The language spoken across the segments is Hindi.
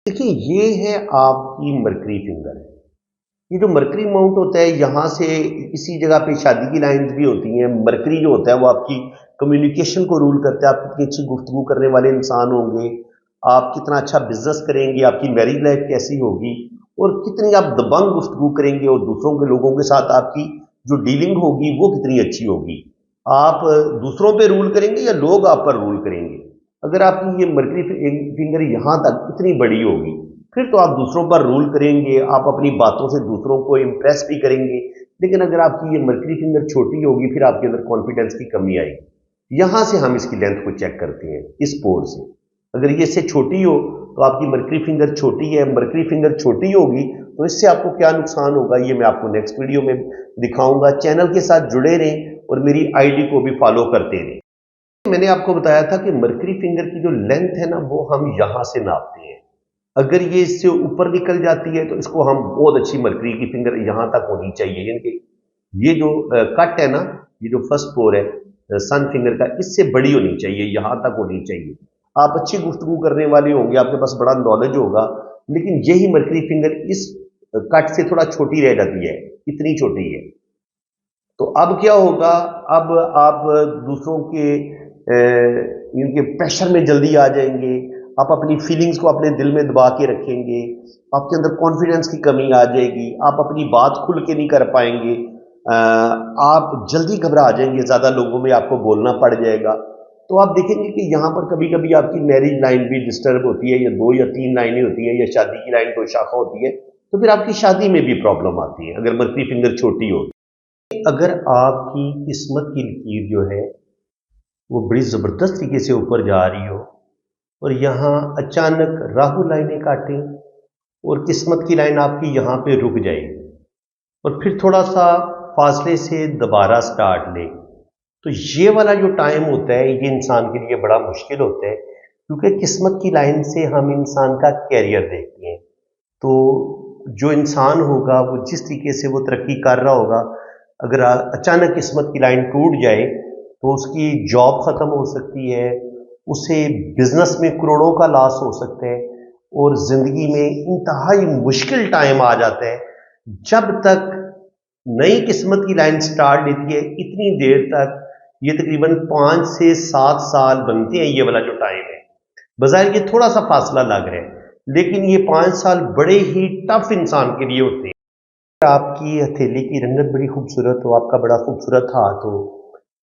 देखिए, ये है आपकी मरकरी फिंगर। ये जो मरकरी माउंट होता है, यहाँ से इसी जगह पे शादी की लाइन्स भी होती हैं। मरकरी जो होता है वो आपकी कम्युनिकेशन को रूल करता है। आप कितनी अच्छी गुफ्तगू करने वाले इंसान होंगे, आप कितना अच्छा बिजनेस करेंगे, आपकी मैरिज लाइफ कैसी होगी, और कितनी आप दबंग गुफ्तगू करेंगे, और दूसरों के लोगों के साथ आपकी जो डीलिंग होगी वो कितनी अच्छी होगी। आप दूसरों पे रूल करेंगे या लोग आप पर रूल करेंगे। अगर आपकी ये मरकरी फिंगर यहाँ तक इतनी बड़ी होगी, फिर तो आप दूसरों पर रूल करेंगे, आप अपनी बातों से दूसरों को इम्प्रेस भी करेंगे। लेकिन अगर आपकी ये मरकरी फिंगर छोटी होगी, फिर आपके अंदर कॉन्फिडेंस की कमी आएगी। यहां से हम इसकी लेंथ को चेक करते हैं, इस पोर से। अगर ये इससे छोटी हो तो आपकी मरकरी फिंगर छोटी है। मरकरी फिंगर छोटी होगी तो इससे आपको क्या नुकसान होगा, ये मैं आपको नेक्स्ट वीडियो में दिखाऊंगा। चैनल के साथ जुड़े रहें और मेरी आईडी को भी फॉलो करते रहें। मैंने आपको बताया था कि मरकरी फिंगर की जो लेंथ है ना, वो हम यहां से नापते हैं। अगर ये इससे ऊपर निकल जाती है तो इसको हम बहुत अच्छी मरकरी की फिंगर यहां तक होनी चाहिए। यानी कि ये जो कट है ना, ये जो फर्स्ट फ्लोर है सन फिंगर का, इससे बड़ी होनी चाहिए, यहां तक होनी चाहिए। आप अच्छी गुफ्तगू करने वाले होंगे, आपके पास बड़ा नॉलेज होगा, लेकिन यही मरकरी फिंगर इस कट से थोड़ा छोटी रह जाती है, इतनी छोटी है। तो अब क्या होगा, अब आप दूसरों के इनके प्रेशर में जल्दी आ जाएंगे। आप अपनी फीलिंग्स को अपने दिल में दबा के रखेंगे, आपके अंदर कॉन्फिडेंस की कमी आ जाएगी, आप अपनी बात खुल के नहीं कर पाएंगे। आप जल्दी घबरा जाएंगे, ज़्यादा लोगों में आपको बोलना पड़ जाएगा। तो आप देखेंगे कि यहाँ पर कभी कभी आपकी मैरिज लाइन भी डिस्टर्ब होती है, या 2 या 3 लाइनें होती है, या शादी की लाइन 2 शाखा होती है, तो फिर आपकी शादी में भी प्रॉब्लम आती है अगर मरकरी फिंगर छोटी हो। अगर आपकी किस्मत की लकीर जो है वो बड़ी ज़बरदस्त तरीके से ऊपर जा रही हो, और यहाँ अचानक राहु लाइनें काटें और किस्मत की लाइन आपकी यहाँ पे रुक जाए, और फिर थोड़ा सा फासले से दोबारा स्टार्ट ले, तो ये वाला जो टाइम होता है ये इंसान के लिए बड़ा मुश्किल होता है। क्योंकि किस्मत की लाइन से हम इंसान का कैरियर देखते हैं। तो जो इंसान होगा वो जिस तरीके से वो तरक्की कर रहा होगा, अगर अचानक किस्मत की लाइन टूट जाए तो उसकी जॉब ख़त्म हो सकती है, उसे बिजनेस में करोड़ों का लॉस हो सकता है, और ज़िंदगी में इंतहाई मुश्किल टाइम आ जाता है। जब तक नई किस्मत की लाइन स्टार्ट लेती है, इतनी देर तक ये तकरीबन 5 से 7 साल बनते हैं। ये वाला जो टाइम है, बज़ाहिर ये थोड़ा सा फासला लग रहा है, लेकिन ये 5 साल बड़े ही टफ इंसान के लिए होते हैं। आपकी हथेली की रंगत बड़ी खूबसूरत हो, आपका बड़ा खूबसूरत हाथ हो,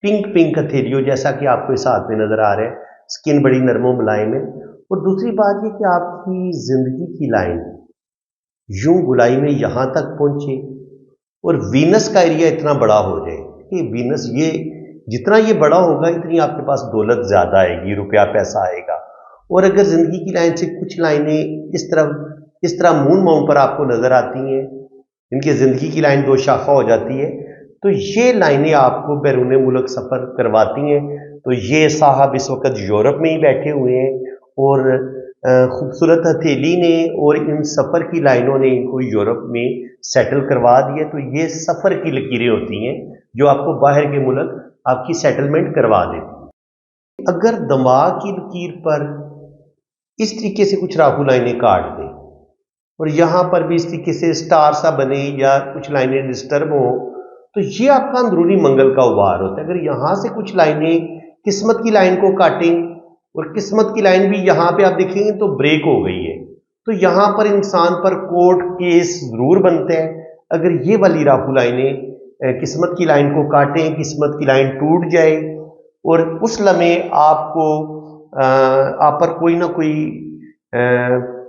पिंक पिंक हथेली हो, जैसा कि आपको इस हाथ में नजर आ रहा है, स्किन बड़ी नरम मुलायम है। और दूसरी बात ये कि आपकी जिंदगी की लाइन यूं गुलाई में यहां तक पहुंचे, और वीनस का एरिया इतना बड़ा हो जाए कि वीनस ये जितना ये बड़ा होगा, इतनी आपके पास दौलत ज्यादा आएगी, रुपया पैसा आएगा। और अगर जिंदगी की लाइन से कुछ लाइनें इस तरह मून माउंट पर आपको नजर आती हैं, इनकी जिंदगी की लाइन 2 शाखा हो जाती है, तो ये लाइनें आपको बैरून मुल्क सफर करवाती हैं। तो ये साहब इस वक्त यूरोप में ही बैठे हुए हैं, और खूबसूरत हथेली ने और इन सफर की लाइनों ने इनको यूरोप में सेटल करवा दिया। तो ये सफर की लकीरें होती हैं जो आपको बाहर के मुल्क आपकी सेटलमेंट करवा देती हैं। अगर दिमाग की लकीर पर इस तरीके से कुछ राहु लाइनें काट दें, और यहां पर भी इस तरीके से स्टार सा बने, या कुछ लाइनें डिस्टर्ब हो, तो ये आपका अंदरूनी मंगल का उभार होता है। अगर यहां से कुछ लाइनें किस्मत की लाइन को काटें, और किस्मत की लाइन भी यहां पे आप देखेंगे तो ब्रेक हो गई है, तो यहां पर इंसान पर कोर्ट केस जरूर बनते हैं। अगर ये वाली राहु लाइनें किस्मत की लाइन को काटें, किस्मत की लाइन टूट जाए, और उस लम्हे आपको आप पर कोई ना कोई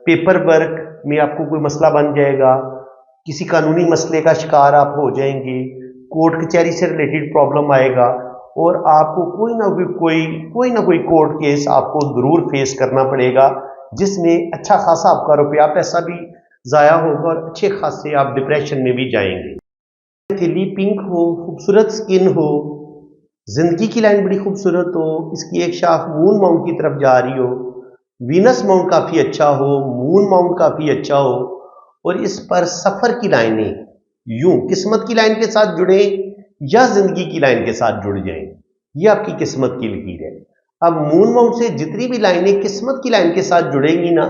पेपर वर्क में आपको कोई मसला बन जाएगा, किसी कानूनी मसले का शिकार आप हो जाएंगे, कोर्ट कचहरी से रिलेटेड प्रॉब्लम आएगा, और आपको कोई ना कोई कोर्ट केस आपको जरूर फेस करना पड़ेगा, जिसमें अच्छा खासा आपका रुपया पैसा भी जाया होगा, और अच्छे खासे आप डिप्रेशन में भी जाएंगे। हथेली पिंक हो, खूबसूरत स्किन हो, जिंदगी की लाइन बड़ी खूबसूरत हो, इसकी एक शाख मून माउंट की तरफ जा रही हो, वीनस माउंट काफी अच्छा हो, मून माउंट काफी अच्छा हो, और इस पर सफर की लाइनें यूं किस्मत की लाइन के साथ जुड़े या जिंदगी की लाइन के साथ जुड़ जाएं, ये आपकी किस्मत की लकीर है। अब मून माउंट से जितनी भी लाइनें किस्मत की लाइन के साथ जुड़ेंगी ना,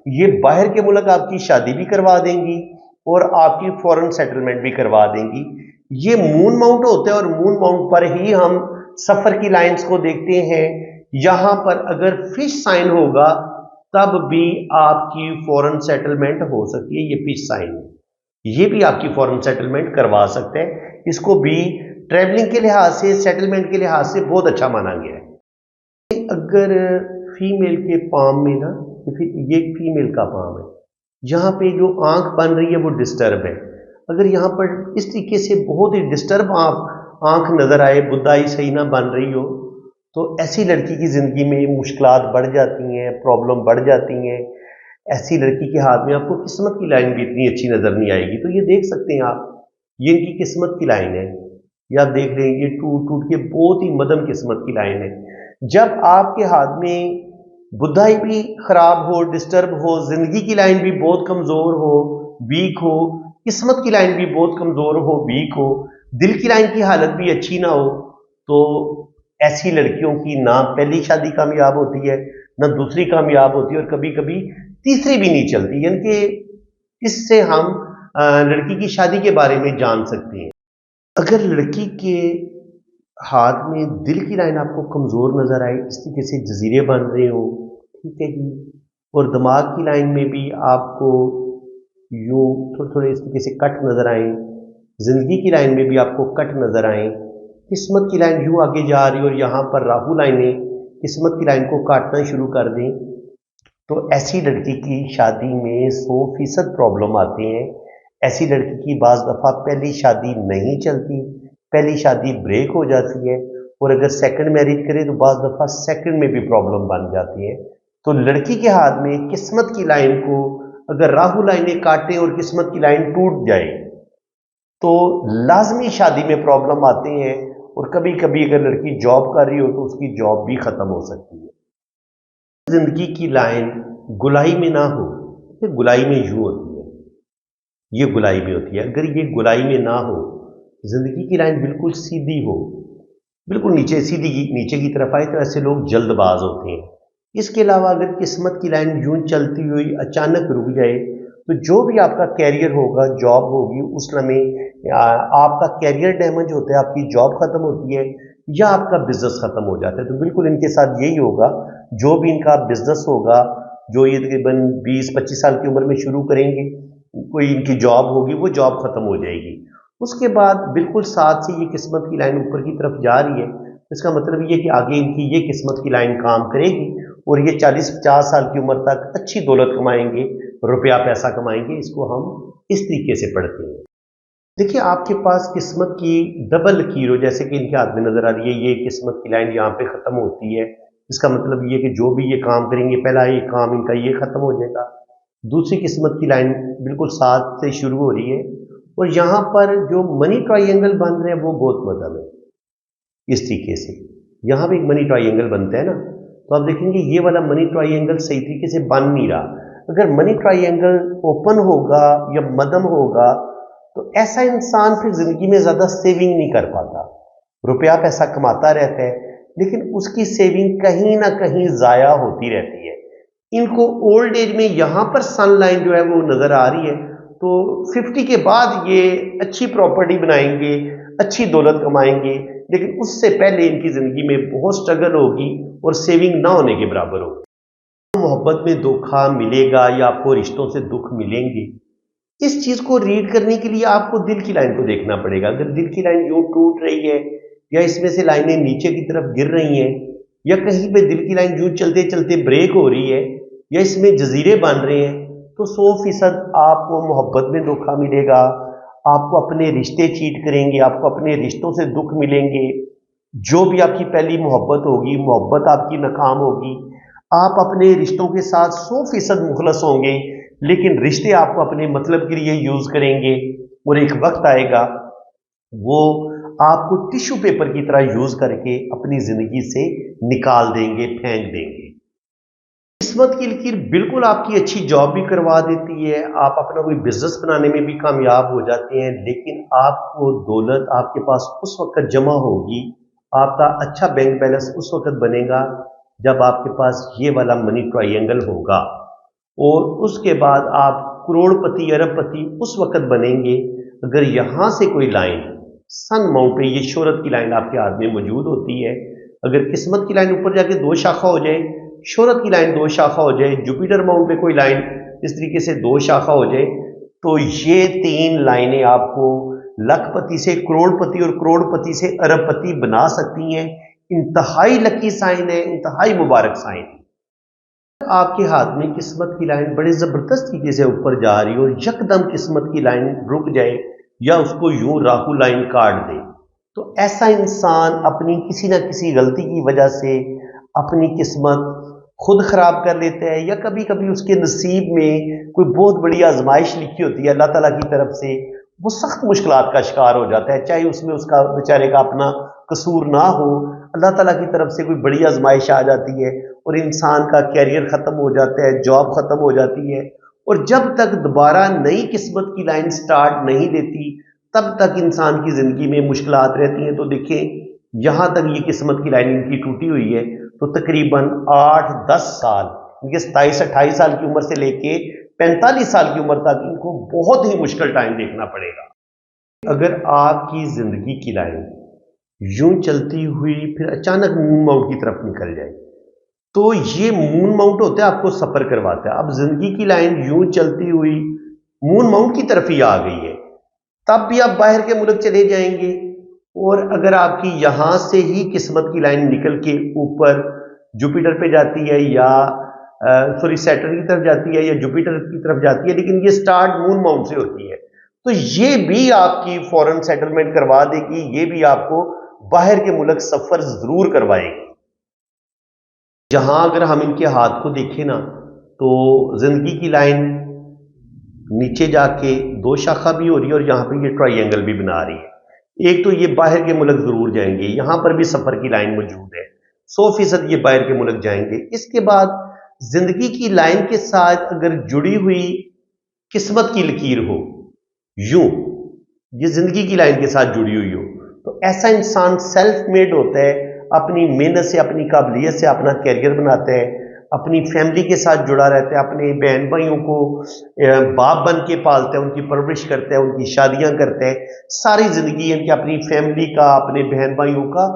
ये बाहर के मुल्क आपकी शादी भी करवा देंगी और आपकी फॉरेन सेटलमेंट भी करवा देंगी। ये मून माउंट होता है और मून माउंट पर ही हम सफर की लाइंस को देखते हैं। यहां पर अगर फिश साइन होगा तब भी आपकी फॉरेन सेटलमेंट हो सकती है। ये फिश साइन है, ये भी आपकी फॉरेन सेटलमेंट करवा सकते हैं। इसको भी ट्रैवलिंग के लिहाज से, सेटलमेंट के लिहाज से बहुत अच्छा माना गया है। अगर फीमेल के पाम में ना, फिर ये फीमेल का पाम है, यहाँ पे जो आंख बन रही है वो डिस्टर्ब है। अगर यहाँ पर इस तरीके से बहुत ही डिस्टर्ब आंख नजर आए, बुद्धाई सही ना बन रही हो, तो ऐसी लड़की की जिंदगी में मुश्किलात बढ़ जाती हैं, प्रॉब्लम बढ़ जाती हैं। ऐसी लड़की के हाथ में आपको किस्मत की लाइन भी इतनी अच्छी नजर नहीं आएगी। तो ये देख सकते हैं आप, ये इनकी किस्मत की लाइन है, ये आप देख रहे हैं, ये टूट टूट के बहुत ही मध्यम किस्मत की लाइन है। जब आपके हाथ में बुद्धाई भी खराब हो, डिस्टर्ब हो, जिंदगी की लाइन भी बहुत कमजोर हो, वीक हो, किस्मत की लाइन भी बहुत कमजोर हो, वीक हो, दिल की लाइन की हालत भी अच्छी ना हो, तो ऐसी लड़कियों की ना पहली शादी कामयाब होती है, ना दूसरी कामयाब होती है, और कभी कभी तीसरी भी नहीं चलती। यानी कि इससे हम लड़की की शादी के बारे में जान सकते हैं। अगर लड़की के हाथ में दिल की लाइन आपको कमजोर नजर आए, इस तरीके से जजीरे बन रहे हो, ठीक है जी, और दिमाग की लाइन में भी आपको यूं थोड़े थोड़े इस तरीके से कट नजर आए, जिंदगी की लाइन में भी आपको कट नजर आए, किस्मत की लाइन यूं आगे जा रही और यहाँ पर राहु लाइनें किस्मत की लाइन को काटना शुरू कर दें, तो ऐसी लड़की की शादी में 100% प्रॉब्लम आते हैं। ऐसी लड़की की बाज दफ़ा पहली शादी नहीं चलती, पहली शादी ब्रेक हो जाती है, और अगर सेकंड मैरिज करे तो बाज दफ़ा सेकंड में भी प्रॉब्लम बन जाती है। तो लड़की के हाथ में किस्मत की लाइन को अगर राहु लाइनें काटें और किस्मत की लाइन टूट जाए तो लाजमी शादी में प्रॉब्लम आते हैं, और कभी कभी अगर लड़की जॉब कर रही हो तो उसकी जॉब भी खत्म हो सकती है। जिंदगी की लाइन गुलाई में ना हो, ये गुलाई में यूं होती है, ये गुलाई में होती है। अगर ये गुलाई में ना हो, जिंदगी की लाइन बिल्कुल सीधी हो, बिल्कुल नीचे सीधी नीचे की तरफ आए, तो ऐसे लोग जल्दबाज होते हैं। इसके अलावा अगर किस्मत की लाइन यूं चलती हुई अचानक रुक जाए, तो जो भी आपका कैरियर होगा, जॉब होगी, उस लम्हे आपका कैरियर डैमेज होता है, आपकी जॉब खत्म होती है या आपका बिजनेस खत्म हो जाता है। तो बिल्कुल इनके साथ यही होगा। जो भी इनका बिजनेस होगा, जो ये तकरीबन 20-25 साल की उम्र में शुरू करेंगे, कोई इनकी जॉब होगी, वो जॉब खत्म हो जाएगी। उसके बाद बिल्कुल साथ से ये किस्मत की लाइन ऊपर की तरफ जा रही है, इसका मतलब ये कि आगे इनकी ये किस्मत की लाइन काम करेगी और ये 40-50 साल की उम्र तक अच्छी दौलत कमाएंगे, रुपया पैसा कमाएंगे। इसको हम इस तरीके से पढ़ते हैं। देखिए, आपके पास किस्मत की डबल लकीर हो, जैसे कि इनके हाथ में नजर आ रही है, ये किस्मत की लाइन यहाँ पे खत्म होती है। इसका मतलब ये कि जो भी ये काम करेंगे, पहला ये काम इनका ये खत्म हो जाएगा। दूसरी किस्मत की लाइन बिल्कुल साथ से शुरू हो रही है, और यहाँ पर जो मनी ट्राइंगल बन रहे हैं वो बहुत मध्यम है। इस तरीके से यहाँ भी एक मनी ट्राइंगल बनता है ना, तो आप देखेंगे ये वाला मनी ट्राइंगल सही तरीके से बन नहीं रहा। अगर मनी ट्राइंगल ओपन होगा या मध्यम होगा, तो ऐसा इंसान फिर जिंदगी में ज्यादा सेविंग नहीं कर पाता, रुपया पैसा कमाता रहता है, लेकिन उसकी सेविंग कहीं ना कहीं जाया होती रहती है। इनको ओल्ड एज में यहां पर सनलाइन जो है वो नजर आ रही है, तो 50 के बाद ये अच्छी प्रॉपर्टी बनाएंगे, अच्छी दौलत कमाएंगे, लेकिन उससे पहले इनकी जिंदगी में बहुत स्ट्रगल होगी और सेविंग ना होने के बराबर होगी। मोहब्बत में धोखा मिलेगा या आपको रिश्तों से दुख मिलेंगे, इस चीज को रीड करने के लिए आपको दिल की लाइन को देखना पड़ेगा। अगर दिल की लाइन यूं टूट रही है, या इसमें से लाइनें नीचे की तरफ गिर रही हैं, या कहीं पे दिल की लाइन यूं चलते चलते ब्रेक हो रही है, या इसमें जजीरे बन रहे हैं, तो 100% आपको मोहब्बत में धोखा मिलेगा, आपको अपने रिश्ते चीट करेंगे, आपको अपने रिश्तों से दुख मिलेंगे। जो भी आपकी पहली मोहब्बत होगी, मोहब्बत आपकी नाकाम होगी। आप अपने रिश्तों के साथ 100% मुखलस होंगे, लेकिन रिश्ते आपको अपने मतलब के लिए यूज करेंगे, और एक वक्त आएगा वो आपको टिश्यू पेपर की तरह यूज करके अपनी जिंदगी से निकाल देंगे, फेंक देंगे। किस्मत की लकीर बिल्कुल आपकी अच्छी जॉब भी करवा देती है, आप अपना कोई बिजनेस बनाने में भी कामयाब हो जाते हैं, लेकिन आपको दौलत आपके पास उस वक्त जमा होगी, आपका अच्छा बैंक बैलेंस उस वक्त बनेगा जब आपके पास ये वाला मनी ट्रायंगल होगा। और उसके बाद आप करोड़पति अरबपति उस वक्त बनेंगे अगर यहां से कोई लाइन सन माउंट पे, ये शोहरत की लाइन आपके हाथ में मौजूद होती है। अगर किस्मत की लाइन ऊपर जाके दो शाखा हो जाए, शोहरत की लाइन दो शाखा हो जाए, जुपिटर माउंट पे कोई लाइन इस तरीके से दो शाखा हो जाए, तो ये तीन लाइनें आपको लखपति से करोड़पति और करोड़पति से अरबपति बना सकती हैं। इंतहाई लकी साइन है, इंतहाई मुबारक साइन है। आपके हाथ में किस्मत की लाइन बड़े जबरदस्त तरीके से ऊपर जा रही है और यकदम किस्मत की लाइन रुक जाए या उसको यूं राहु लाइन काट दे, तो ऐसा इंसान अपनी किसी ना किसी गलती की वजह से अपनी किस्मत खुद खराब कर लेता है, या कभी कभी उसके नसीब में कोई बहुत बड़ी आजमाइश लिखी होती है अल्लाह ताला की तरफ से, वो सख्त मुश्किलात का शिकार हो जाता है, चाहे उसमें उसका बेचारे का अपना कसूर ना हो। अल्लाह ताला की तरफ से कोई बड़ी आजमाइश आ जाती है और इंसान का कैरियर ख़त्म हो जाता है, जॉब ख़त्म हो जाती है, और जब तक दोबारा नई किस्मत की लाइन स्टार्ट नहीं लेती तब तक इंसान की ज़िंदगी में मुश्किलात रहती हैं। तो देखें, यहाँ तक ये किस्मत की लाइन इनकी टूटी हुई है, तो तकरीबन 8-10 साल, इनके 27-28 साल की उम्र से लेके 45 साल की उम्र तक इनको बहुत ही मुश्किल टाइम देखना पड़ेगा। अगर आपकी ज़िंदगी की लाइन यूं चलती हुई फिर अचानक मून माउंट की तरफ निकल जाए, तो ये मून माउंट होता है आपको सफ़र करवाता है। अब ज़िंदगी की लाइन यूं चलती हुई मून माउंट की तरफ ही आ गई है, तब भी आप बाहर के मुल्क चले जाएंगे। और अगर आपकी यहां से ही किस्मत की लाइन निकल के ऊपर जुपिटर पे जाती है या सॉरी सैटर्न की तरफ जाती है या जुपिटर की तरफ जाती है, लेकिन ये स्टार्ट मून माउंट से होती है, तो ये भी आपकी फॉरेन सेटलमेंट करवा देगी, ये भी आपको बाहर के मुल्क सफर जरूर करवाएगी। जहां अगर हम इनके हाथ को देखें ना, तो जिंदगी की लाइन नीचे जाके दो शाखा भी हो रही है और यहां पर ये ट्राइंगल भी बना रही है। एक तो ये बाहर के मुल्क जरूर जाएंगे, यहां पर भी सफर की लाइन मौजूद है, 100% ये बाहर के मुल्क जाएंगे। इसके बाद जिंदगी की लाइन के साथ अगर जुड़ी हुई किस्मत की लकीर हो, यूं ये जिंदगी की लाइन के साथ जुड़ी हुई हो, तो ऐसा इंसान सेल्फ मेड होता है, अपनी मेहनत से अपनी काबिलियत से अपना कैरियर बनाता है, अपनी फैमिली के साथ जुड़ा रहता है, अपने बहन भाइयों को बाप बन के पालता है, उनकी परवरिश करता है, उनकी शादियां करता है, सारी जिंदगी इनकी अपनी फैमिली का, अपने बहन भाइयों का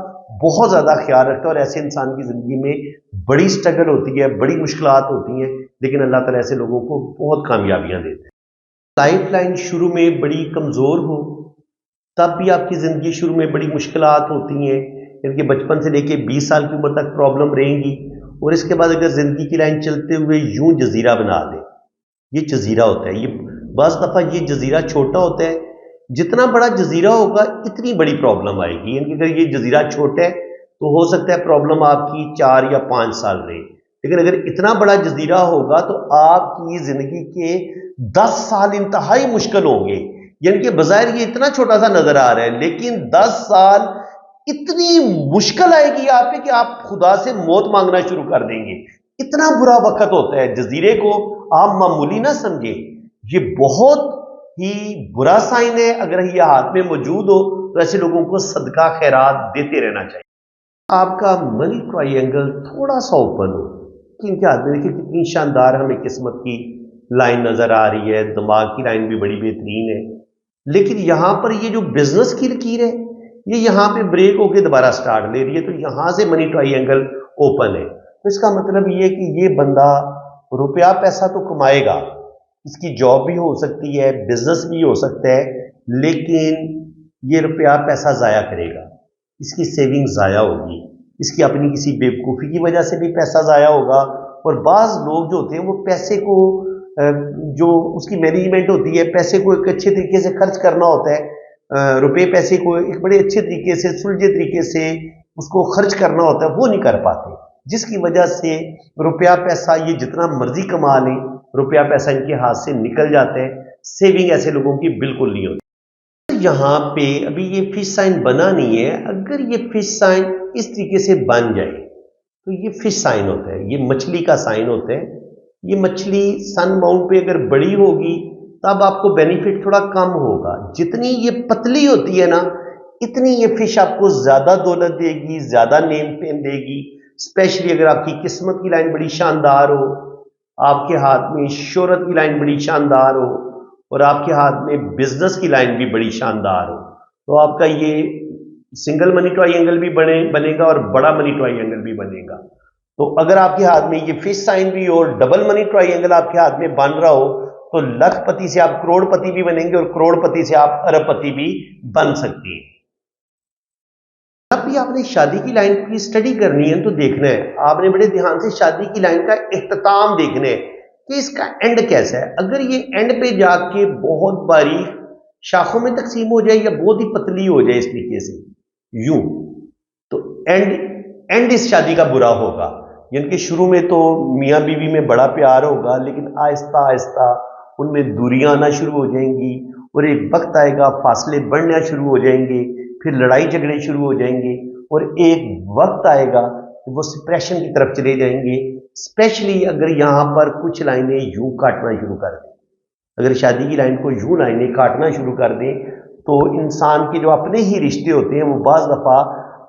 बहुत ज्यादा ख्याल रखता है। और ऐसे इंसान की जिंदगी में बड़ी स्ट्रगल होती है, बड़ी मुश्किलात होती हैं, लेकिन अल्लाह ताला ऐसे लोगों को बहुत कामयाबियां देते हैं। लाइफ लाइन शुरू में बड़ी कमजोर हो तब भी आपकी जिंदगी शुरू में बड़ी मुश्किलात होती हैं, इनके बचपन से लेके 20 साल की उम्र तक प्रॉब्लम रहेंगी। और इसके बाद अगर जिंदगी की लाइन चलते हुए यूं जजीरा बना दे, ये जजीरा होता है, ये बस दफा ये जजीरा छोटा होता है, जितना बड़ा जजीरा होगा इतनी बड़ी प्रॉब्लम आएगी। यानी अगर ये जजीरा छोटा है तो हो सकता है प्रॉब्लम आपकी 4 या 5 साल रहे, लेकिन अगर इतना बड़ा जजीरा होगा तो आपकी जिंदगी के 10 साल इंतहाई मुश्किल होंगे। यानी कि बजाय ये इतना छोटा सा नजर आ रहा है, लेकिन 10 साल इतनी मुश्किल आएगी आप पे कि आप खुदा से मौत मांगना शुरू कर देंगे। इतना बुरा वक्त होता है, जजीरे को आप मामूली ना समझे, ये बहुत ही बुरा साइन है। अगर ये हाथ में मौजूद हो तो ऐसे लोगों को सदका खैरात देते रहना चाहिए। आपका मनी ट्राइंगल थोड़ा सा ओपन हो, इनके हाथ में देखिए कितनी शानदार हमें किस्मत की लाइन नजर आ रही है, दिमाग की लाइन भी बड़ी बेहतरीन है, लेकिन यहां पर ये जो बिजनेस की लकीर है ये यहां पे ब्रेक होके दोबारा स्टार्ट ले रही है, तो यहां से मनी ट्राइंगल ओपन है। तो इसका मतलब ये कि ये बंदा रुपया पैसा तो कमाएगा, इसकी जॉब भी हो सकती है, बिजनेस भी हो सकता है, लेकिन ये रुपया पैसा जाया करेगा, इसकी सेविंग जाया होगी, इसकी अपनी किसी बेवकूफ़ी की वजह से भी पैसा जाया होगा। और बाज़ लोग जो होते हैं वो पैसे को जो उसकी मैनेजमेंट होती है, पैसे को एक अच्छे तरीके से खर्च करना होता है, रुपए पैसे को एक बड़े अच्छे तरीके से सुलझे तरीके से उसको खर्च करना होता है, वो नहीं कर पाते, जिसकी वजह से रुपया पैसा ये जितना मर्जी कमा लें, रुपया पैसा इनके हाथ से निकल जाता है, सेविंग ऐसे लोगों की बिल्कुल नहीं होती। यहाँ पे अभी ये फिश साइन बना नहीं है, अगर ये फिश साइन इस तरीके से बन जाए तो ये फिश साइन होता है, ये मछली का साइन होता है। ये मछली सन माउंट पे अगर बड़ी होगी तब आपको बेनिफिट थोड़ा कम होगा, जितनी ये पतली होती है ना इतनी ये फिश आपको ज्यादा दौलत देगी, ज्यादा नेम फेम देगी, स्पेशली अगर आपकी किस्मत की लाइन बड़ी शानदार हो, आपके हाथ में शोहरत की लाइन बड़ी शानदार हो और आपके हाथ में बिजनेस की लाइन भी बड़ी शानदार हो, तो आपका ये सिंगल मनी ट्रायंगल भी बनेगा और बड़ा मनी ट्रायंगल भी बनेगा। तो अगर आपके हाथ में ये फिश साइन भी हो और डबल मनी ट्रायंगल आपके हाथ में बन रहा हो, तो लखपति से आप करोड़पति भी बनेंगे और करोड़पति से आप अरबपति भी बन सकती है। जब भी आपने शादी की लाइन की स्टडी करनी है तो देखना है, आपने बड़े ध्यान से शादी की लाइन का इख्तिताम देखना है कि इसका एंड कैसा है। अगर ये एंड पे जाके बहुत बारीक शाखों में तकसीम हो जाए या बहुत ही पतली हो जाए इस तरीके से यूं, तो एंड इस शादी का बुरा होगा। यानी कि शुरू में तो मियाँ बीवी में बड़ा प्यार होगा, लेकिन आहिस्ता आहिस्ता उनमें दूरियां आना शुरू हो जाएंगी और एक वक्त आएगा फासले बढ़ना शुरू हो जाएंगे, फिर लड़ाई झगड़े शुरू हो जाएंगे और एक वक्त आएगा कि वो सिप्रेशन की तरफ चले जाएंगे। स्पेशली अगर यहाँ पर कुछ लाइनें यूं काटना शुरू कर दें, अगर शादी की लाइन को यूं लाइनें काटना शुरू कर दें, तो इंसान के जो अपने ही रिश्ते होते हैं वो बाज दफा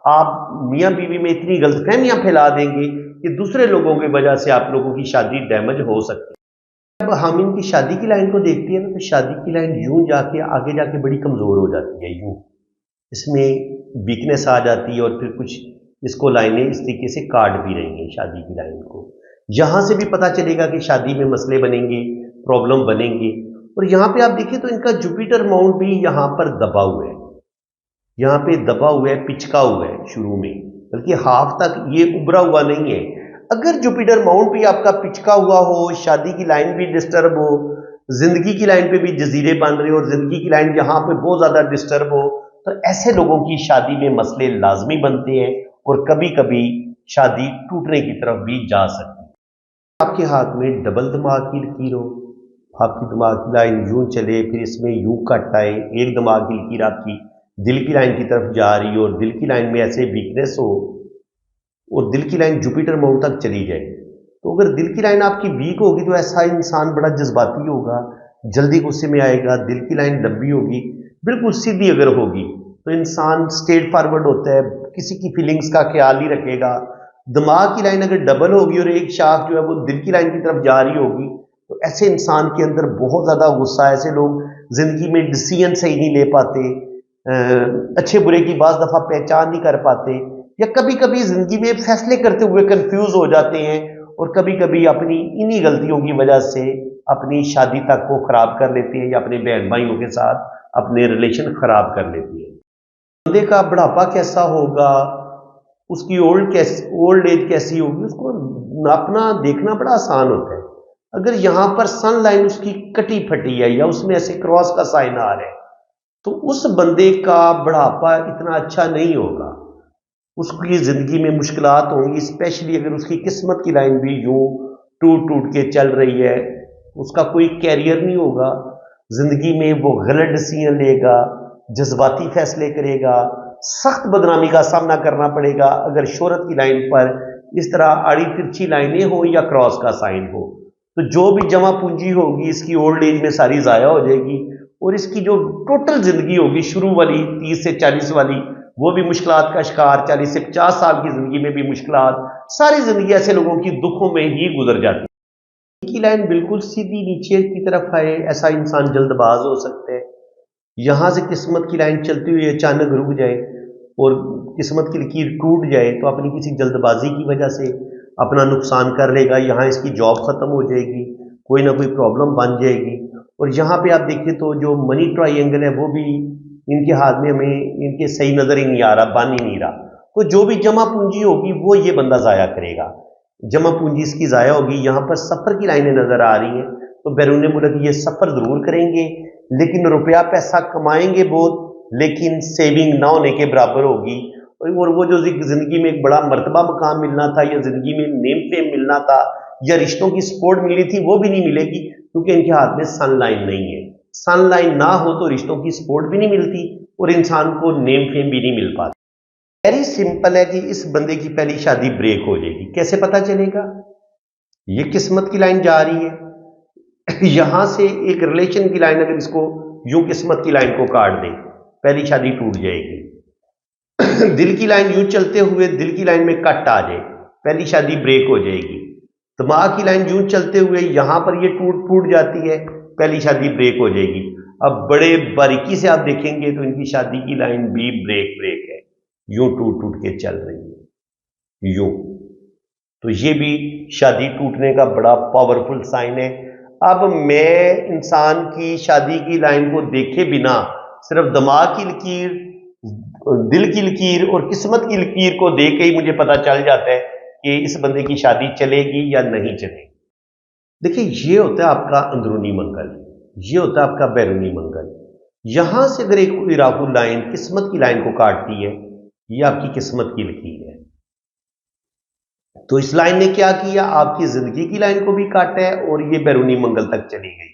आप मियाँ बीवी में इतनी गलतफहमियां फैला देंगे कि दूसरे लोगों की वजह से आप लोगों की शादी डैमेज हो सकती है। जब हम इनकी शादी की लाइन को देखते हैं ना, तो शादी की लाइन यूं जाके आगे जाके बड़ी कमजोर हो जाती है, यूं इसमें वीकनेस आ जाती है और फिर कुछ इसको लाइनें इस तरीके से काट भी रही हैं शादी की लाइन को। यहां से भी पता चलेगा कि शादी में मसले बनेंगे, प्रॉब्लम बनेंगे। और यहाँ पे आप देखिए तो इनका जुपिटर माउंट भी यहाँ पर दबा हुआ है, यहाँ पे दबा हुआ है, पिचका हुआ है शुरू में, बल्कि हाफ तक ये उभरा हुआ नहीं है। अगर जुपिटर माउंट भी आपका पिचका हुआ हो, शादी की लाइन भी डिस्टर्ब हो, जिंदगी की लाइन पे भी जजीरे बन रहे हो और जिंदगी की लाइन यहाँ पे बहुत ज्यादा डिस्टर्ब हो, तो ऐसे लोगों की शादी में मसले लाजमी बनते हैं और कभी कभी शादी टूटने की तरफ भी जा सकती है। आपके हाथ में डबल दिमाग की लकीर हो, आपकी दिमाग की लाइन यूं चले, फिर इसमें यूं कट आए, एक दिमाग की लकीर आपकी दिल की लाइन की तरफ जा रही हो और दिल की लाइन में ऐसे वीकनेस हो और दिल की लाइन जुपिटर माउंट तक चली जाए, तो अगर दिल की लाइन आपकी वीक होगी तो ऐसा इंसान बड़ा जज्बाती होगा, जल्दी गुस्से में आएगा। दिल की लाइन लंबी होगी, बिल्कुल सीधी अगर होगी तो इंसान स्ट्रेट फॉरवर्ड होता है, किसी की फीलिंग्स का ख्याल नहीं रखेगा। दिमाग की लाइन अगर डबल होगी और एक शाख जो है वो दिल की लाइन की तरफ जा रही होगी, तो ऐसे इंसान के अंदर बहुत ज्यादा गुस्सा है। ऐसे लोग जिंदगी में डिसीजन सही नहीं ले पाते, अच्छे बुरे की बाज़ दफा पहचान नहीं कर पाते, या कभी कभी जिंदगी में फैसले करते हुए कंफ्यूज हो जाते हैं और कभी कभी अपनी इन्हीं गलतियों की वजह से अपनी शादी तक को खराब कर लेते हैं या अपने बहन भाइयों के साथ अपने रिलेशन खराब कर लेते हैं। बंदे का बुढ़ापा कैसा होगा, उसकी ओल्ड एज कैसी होगी, उसको नापना देखना बड़ा आसान होता है। अगर यहां पर सन लाइन उसकी कटी फटी है या उसमें ऐसे क्रॉस का साइन आ रहा है, तो उस बंदे का बुढ़ापा इतना अच्छा नहीं होगा, उसकी जिंदगी में मुश्किलात होंगी। स्पेशली अगर उसकी किस्मत की लाइन भी यूं टूट टूट के चल रही है, उसका कोई कैरियर नहीं होगा, जिंदगी में वो गलत डिसीजन लेगा, जज्बाती फैसले करेगा, सख्त बदनामी का सामना करना पड़ेगा अगर शोहरत की लाइन पर इस तरह आड़ी तिरछी लाइनें हो या क्रॉस का साइन हो। तो जो भी जमा पूंजी होगी इसकी ओल्ड एज में सारी जाया हो जाएगी और इसकी जो टोटल जिंदगी होगी शुरू वाली 30 से 40 वाली, वो भी मुश्किलात का शिकार। 40 से 50 साल की जिंदगी में भी मुश्किलात, सारी जिंदगी ऐसे लोगों की दुखों में ही गुजर जाती है। की लाइन बिल्कुल सीधी नीचे की तरफ आए, ऐसा इंसान जल्दबाज हो सकता है। यहां से किस्मत की लाइन चलती हुई अचानक रुक जाए और किस्मत की लकीर टूट जाए, तो अपनी किसी जल्दबाजी की वजह से अपना नुकसान कर लेगा। यहाँ इसकी जॉब खत्म हो जाएगी, कोई ना कोई प्रॉब्लम बन जाएगी। और यहाँ पे आप देखिए तो जो मनी ट्रायंगल है वो भी इनके हाथ में हमें इनके सही नजर ही नहीं आ रहा, बन ही नहीं रहा। तो जो भी जमा पूंजी होगी वो ये बंदा जाया करेगा, जमा पूंजी इसकी जाया होगी। यहाँ पर सफर की लाइनें नजर आ रही हैं, तो बैरून मुल्क ये सफर जरूर करेंगे, लेकिन रुपया पैसा कमाएंगे बहुत, लेकिन सेविंग ना होने के बराबर होगी। और वो जो जिंदगी में एक बड़ा मर्तबा मुकाम मिलना था या जिंदगी में नेम फेम मिलना था या रिश्तों की सपोर्ट मिली थी, वो भी नहीं मिलेगी, क्योंकि इनके हाथ में सनलाइन नहीं है। सनलाइन ना हो तो रिश्तों की सपोर्ट भी नहीं मिलती और इंसान को नेम फेम भी नहीं मिल पाता। वेरी सिंपल है कि इस बंदे की पहली शादी ब्रेक हो जाएगी। कैसे पता चलेगा? ये किस्मत की लाइन जा रही है, यहां से एक रिलेशन की लाइन अगर इसको यूं किस्मत की लाइन को काट दे, पहली शादी टूट जाएगी। दिल की लाइन यूं चलते हुए दिल की लाइन में कट आ जाए, पहली शादी ब्रेक हो जाएगी। दिमाग की लाइन यूं चलते हुए यहां पर ये टूट फूट जाती है, पहली शादी ब्रेक हो जाएगी। अब बड़े बारीकी से आप देखेंगे तो इनकी शादी की लाइन भी ब्रेक ब्रेक है, यूं टूट टूट के चल रही है, यूं। तो ये भी शादी टूटने का बड़ा पावरफुल साइन है। अब मैं इंसान की शादी की लाइन को देखे बिना सिर्फ दिमाग की लकीर, दिल की लकीर और किस्मत की लकीर को देख के ही मुझे पता चल जाता है कि इस बंदे की शादी चलेगी या नहीं चलेगी। देखिए, ये होता है आपका अंदरूनी मंगल, ये होता है आपका बैरूनी मंगल। यहां से अगर एक कोई राहु लाइन किस्मत की लाइन को काटती है, ये आपकी किस्मत की लकीर है। तो इस लाइन ने क्या किया, आपकी जिंदगी की लाइन को भी काटा है और ये बैरूनी मंगल तक चली गई।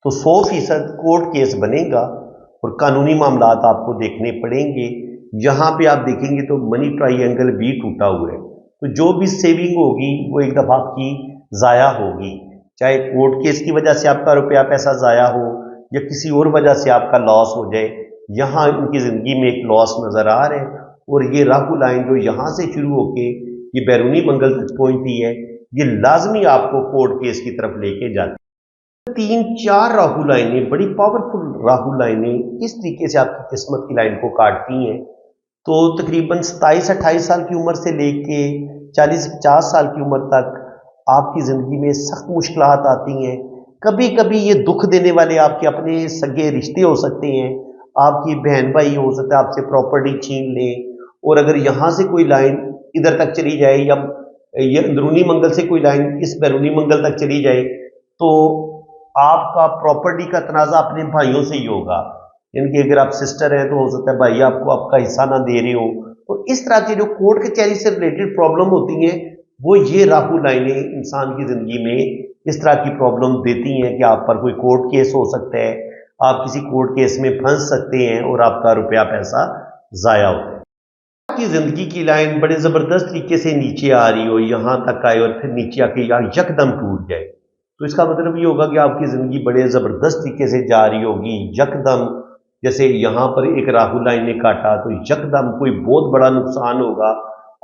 तो 100% कोर्ट केस बनेगा और कानूनी मामलात आपको देखने पड़ेंगे। यहां पे आप देखेंगे तो मनी ट्राइंगल भी टूटा हुआ है। तो जो भी सेविंग होगी वो एक दफा आपकी जाया होगी, चाहे कोर्ट केस की वजह से आपका रुपया पैसा जाया हो या किसी और वजह से आपका लॉस हो जाए। यहां उनकी जिंदगी में एक लॉस नजर आ रहा है और ये राहु लाइन जो यहां से शुरू होके ये बैरूनी मंगल तक पहुंचती है, ये लाजमी आपको कोर्ट केस की तरफ लेके जाती है। 3-4 राहु लाइनें, बड़ी पावरफुल राहु लाइनें इस तरीके से आपकी किस्मत की लाइन को काटती हैं। तो तकरीबन 27-28 साल की उम्र से लेके 40-50 साल की उम्र तक आपकी जिंदगी में सख्त मुश्किलात आती हैं। कभी कभी ये दुख देने वाले आपके अपने सगे रिश्ते हो सकते हैं, आपकी बहन भाई हो सकता है आपसे प्रॉपर्टी छीन ले। और अगर यहां से कोई लाइन इधर तक चली जाए या ये अंदरूनी मंगल से कोई लाइन इस बैरूनी मंगल तक चली जाए तो आपका प्रॉपर्टी का तनाजा अपने भाइयों से ही होगा। यानी कि अगर आप सिस्टर हैं तो हो सकता है भाई आपको आपका हिस्सा ना दे रहे हो। तो इस तरह की जो कोर्ट कचहरी से रिलेटेड प्रॉब्लम होती हैं, वो ये राहु लाइनें इंसान की जिंदगी में इस तरह की प्रॉब्लम देती हैं कि आप पर कोई कोर्ट केस हो सकता है, आप किसी कोर्ट केस में फंस सकते हैं और आपका रुपया पैसा जाया होता है। आपकी जिंदगी की लाइन बड़े जबरदस्त तरीके से नीचे आ रही हो, यहां तक आए और फिर नीचे आके यहाँ यकदम टूट जाए, तो इसका मतलब ये होगा कि आपकी जिंदगी बड़े जबरदस्त तरीके से जा रही होगी यकदम। जैसे यहां पर एक राहु लाइन ने काटा तो यकदम कोई बहुत बड़ा नुकसान होगा,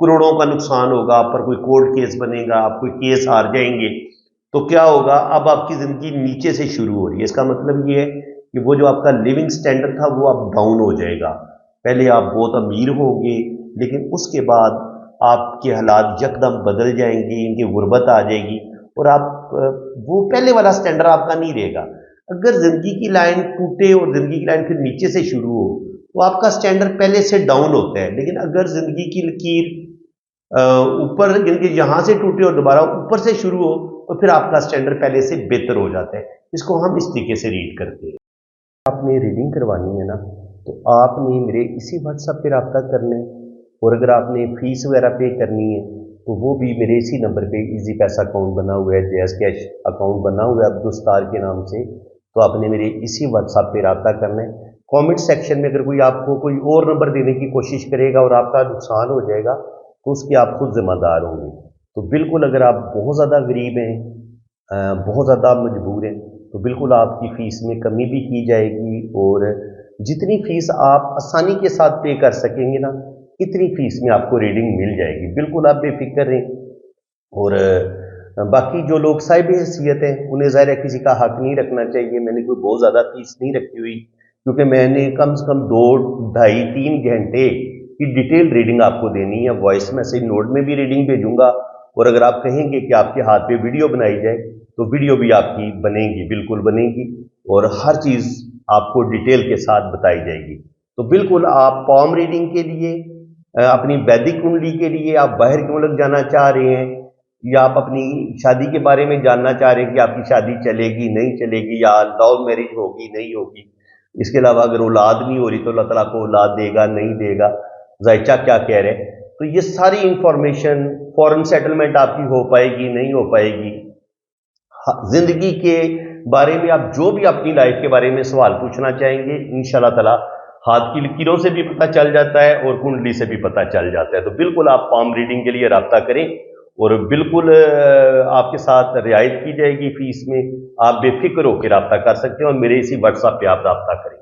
करोड़ों का नुकसान होगा, आप पर कोई कोर्ट केस बनेगा, आप कोई केस हार जाएंगे। तो क्या होगा, अब आपकी जिंदगी नीचे से शुरू हो रही है। इसका मतलब ये है कि वो जो आपका लिविंग स्टैंडर्ड था वो अब डाउन हो जाएगा। पहले आप बहुत अमीर होंगे लेकिन उसके बाद आपके हालात यकदम बदल जाएंगे, इनकी गुर्बत आ जाएगी और आप वो पहले वाला स्टैंडर्ड आपका नहीं रहेगा। अगर जिंदगी की लाइन टूटे और जिंदगी की लाइन फिर नीचे से शुरू हो तो आपका स्टैंडर्ड पहले से डाउन होता है। लेकिन अगर जिंदगी की लकीर ऊपर यानी यहां से टूटे और दोबारा ऊपर से शुरू हो तो फिर आपका स्टैंडर्ड पहले से बेहतर हो जाता है। इसको हम इस तरीके से रीड करते हैं। आपने रीडिंग करवानी है ना, तो आपने मेरे इसी व्हाट्सएप पे रब्ता करना है और अगर आपने फीस वगैरह पे करनी है तो वो भी मेरे इसी नंबर पे इजी पैसा अकाउंट बना हुआ है, जैज़ कैश अकाउंट बना हुआ है अब्दुस्तार के नाम से। तो आपने मेरे इसी व्हाट्सएप पे रब्ता करना है। कमेंट सेक्शन में अगर कोई आपको कोई और नंबर देने की कोशिश करेगा और आपका नुकसान हो जाएगा तो उसके आप खुद जिम्मेदार होंगे। तो बिल्कुल अगर आप बहुत ज़्यादा गरीब हैं, बहुत ज़्यादा मजबूर हैं, तो बिल्कुल आपकी फ़ीस में कमी भी की जाएगी और जितनी फ़ीस आप आसानी के साथ पे कर सकेंगे ना, इतनी फ़ीस में आपको रीडिंग मिल जाएगी। बिल्कुल आप बेफिक्र रहें। और बाकी जो लोग साहिब हैसियत हैं उन्हें ज़ाहिर है किसी का हक नहीं रखना चाहिए। मैंने कोई बहुत ज़्यादा फ़ीस नहीं रखी हुई क्योंकि मैंने कम से कम 2, 2.5, 3 घंटे की डिटेल रीडिंग आपको देनी है। वॉइस मैसेज नोट में भी रीडिंग भेजूंगा और अगर आप कहेंगे कि आपके हाथ पे वीडियो बनाई जाए तो वीडियो भी आपकी बनेगी, बिल्कुल बनेगी और हर चीज़ आपको डिटेल के साथ बताई जाएगी। तो बिल्कुल आप पॉम रीडिंग के लिए, अपनी वैदिक कुंडली के लिए आप बाहर के मुल्क जाना चाह रहे हैं या आप अपनी शादी के बारे में जानना चाह रहे हैं कि आपकी शादी चलेगी नहीं चलेगी या लव मैरिज होगी नहीं होगी, इसके अलावा अगर औलाद नहीं हो रही तो अल्लाह ताला को औलाद देगा नहीं देगा, जायचा क्या कह रहे हैं, तो ये सारी इंफॉर्मेशन, फॉरेन सेटलमेंट आपकी हो पाएगी नहीं हो पाएगी, जिंदगी के बारे में आप जो भी अपनी लाइफ के बारे में सवाल पूछना चाहेंगे इंशाल्लाह ताला हाथ की लकीरों से भी पता चल जाता है और कुंडली से भी पता चल जाता है। तो बिल्कुल आप पॉम रीडिंग के लिए रब्ता करें और बिल्कुल आपके साथ रियायत की जाएगी फीस में। आप बेफिक्र होकर रब्ता कर सकते हैं और मेरे इसी व्हाट्सएप पे आप रब्ता करें।